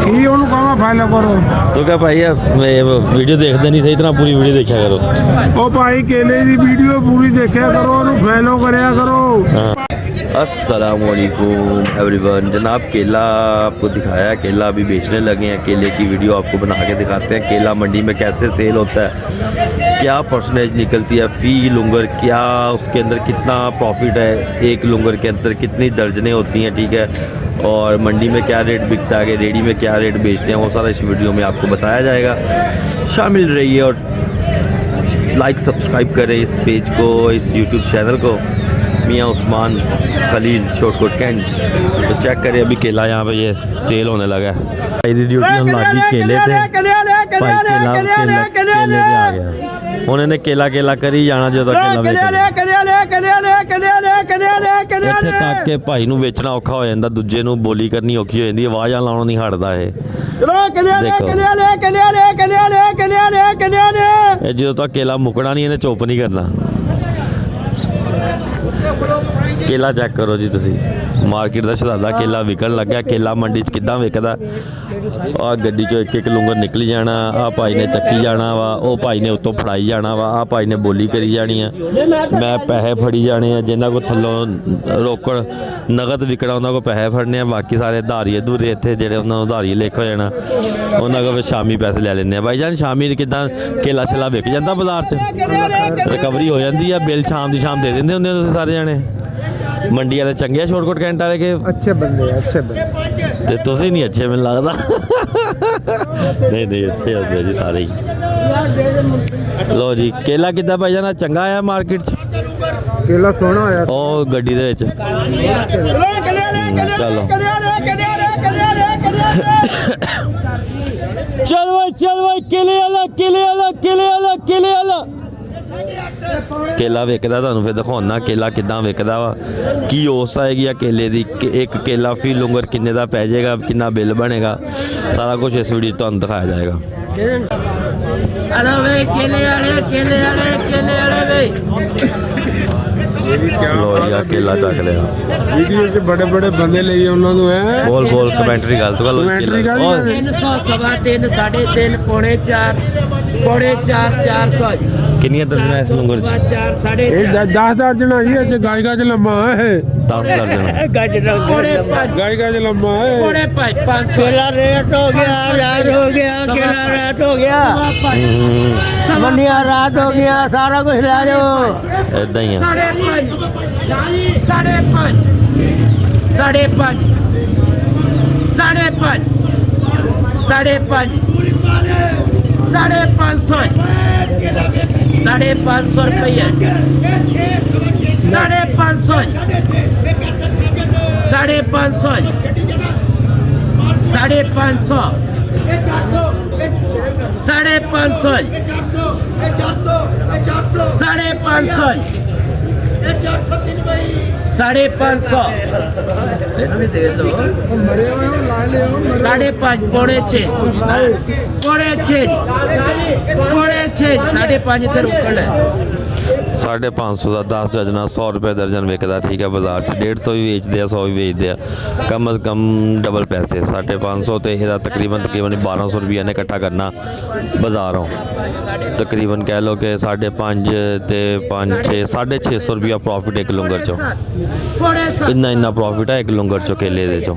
ਕੀ ਉਹਨੂੰ ਕਹਾਂ ਫਾਲੋ ਕਰੋ। तो क्या भाई वीडियो देखते नहीं सही तरह पूरी वीडियो देखा करो। ਉਹ ਭਾਈ ਕੇਲੇ ਦੀ ਵੀਡੀਓ ਪੂਰੀ ਦੇਖਿਆ ਕਰੋ, ਉਹਨੂੰ ਫਾਲੋ ਕਰਿਆ ਕਰੋ। अस्सलामुअलैकुम एवरीवन। जनाब केला आपको दिखाया है, केला अभी बेचने लगे हैं। केले की वीडियो आपको बना के दिखाते हैं। केला मंडी में कैसे सेल होता है, क्या परसेंटेज निकलती है फ़ी लुंगर, क्या उसके अंदर कितना प्रॉफिट है, एक लुंगर के अंदर कितनी दर्जनें होती हैं, ठीक है, और मंडी में क्या रेट बिकता है, रेडी में क्या रेट बेचते हैं, वो सारा इस वीडियो में आपको बताया जाएगा। शामिल रहिए और लाइक सब्सक्राइब करें इस पेज को, इस यूट्यूब चैनल को, मियाँ उस्मान खलील शॉर्टकट कैंट। तो चेक करें अभी केला यहाँ पे ये सेल होने लगा है। ड्यूटी हम लागी केले थे, केले पे आ गया उन्होंने केला केला करी जाना जो ਇੱਥੇ ਤੱਕ ਕਿ ਭਾਈ ਨੂੰ ਵੇਚਣਾ ਔਖਾ ਹੋ ਜਾਂਦਾ, ਦੂਜੇ ਨੂੰ ਬੋਲੀ ਕਰਨੀ ਔਖੀ ਹੋ ਜਾਂਦੀ, ਆਵਾਜ਼ਾਂ ਲਾਉਣੋਂ ਨਹੀਂ ਹਟਦਾ ਇਹ। ਇਹ ਜਦੋਂ ਤੱਕ ਕੇਲਾ ਮੁੱਕਣਾ ਨਹੀਂ ਇਹਨੇ ਚੁੱਪ ਨਹੀਂ ਕਰਨਾ। केला चेक करो जी तुसी, मार्केट का शराधा केला विकन लग्या। केला मंडी च किद्दां विकदा, आ गड्डी चो एक लुंगर निकली जाना, आ भाई ने चक्की जाना वा, ओ भाई ने उत्तों फड़ाई जाना वा, आ भाई ने बोली करी जानी है, मैं पैसे फड़ी जाने हैं। जिन्हां को थल्लों रोकड़ नगद विकना उन्हां को पैसे फड़ने हैं, बाकी सारे धारीए धूरे इत्थे जेहड़े उन्हां नूं धारीए लेख हो जाना, उन्हां को शामी पैसे ले लैंदे। भाई जान शामी किद्दां केला छेला विक जांदा बाजार च, रिकवरी हो जाती है, बिल शाम दी शाम दे दिंदे हुंदे तुसीं सारे जाने। मंडी वाले चंगे आ शॉर्टकट कैंट वाले के अच्छे बंदे, अच्छे बंदे ते तुसीं नहीं अच्छे मैनूं लगदा। नहीं नहीं अच्छे होंदे जी सारे ही। लो जी केला किद्दां भाई जान चंगा आया मार्केट च, केला सोहना होया ओ गड्डी दे विच। चलो चल भाई केले वाला केले वाला केले वाला केले वाला केला विकदा ਤੁਹਾਨੂੰ ਫਿਰ ਦਿਖਾਉਣਾ केला ਕਿੱਦਾਂ ਵਿਕਦਾ ਵਾ, ਕੀ ਔਸਤ ਆਏਗੀ ਆ केले ਦੀ, ਇੱਕ केला ਫੀ ਲੁੰਗਰ ਕਿੰਨੇ ਦਾ ਪੈ ਜਾਏਗਾ, ਕਿੰਨਾ ਬਿੱਲ ਬਣੇਗਾ, ਸਾਰਾ ਕੁਝ ਇਸ ਵੀਡੀਓ ਤੁਹਾਨੂੰ ਦਿਖਾਇਆ ਜਾਏਗਾ। हेलो भाई केले वाले भाई लो यार केला चक लिया। वीडियो च बड़े बड़े बंदे लिए ਉਹਨਾਂ ਨੂੰ ਹੈ। बोल बोल कमेंट्री गल तो कमेंट्री गल 300 सवा 3 3.5 पौने 4 400 कितनी दर्जन इस लुंगर च? 4 साढ़े ਇਹ 10 ਦਰਜਨ ਜੀ, ਅੱਜ ਗਾਇਗਾ ਚ ਲੰਮਾ ਹੈ, 10 दर्जन गजरा पौने 5 ਗਾਇਗਾ ਚ ਲੰਮਾ ਹੈ। पौने 5 केला रेट हो गया, यार हो गया, केला रेट हो गया, समनिया रात हो गया, सारा कुछ ला जाओ। इदां ही है। 5.5 5.5 5.5 5.5 550 रुपया, 550 5.5 पौने 6 5.5 इतने रुकन है। 550 ਦਾ 10 ਦਰਜਨ 100 रुपए दर्जन विकदा, ठीक है। बाजार च 150 भी बेचते हैं, 100 भी बेचते हैं, कम अज कम डबल पैसे। 550 तो यह तकरीबन 1200 रुपया ने इकट्ठा करना बाजारों, तकरीबन कह लो कि 5.5 ते 5 6 650 रुपया प्रॉफिट एक लुंगर चो। इन्ना प्रॉफिट है एक लुंगर चो केले दे चो।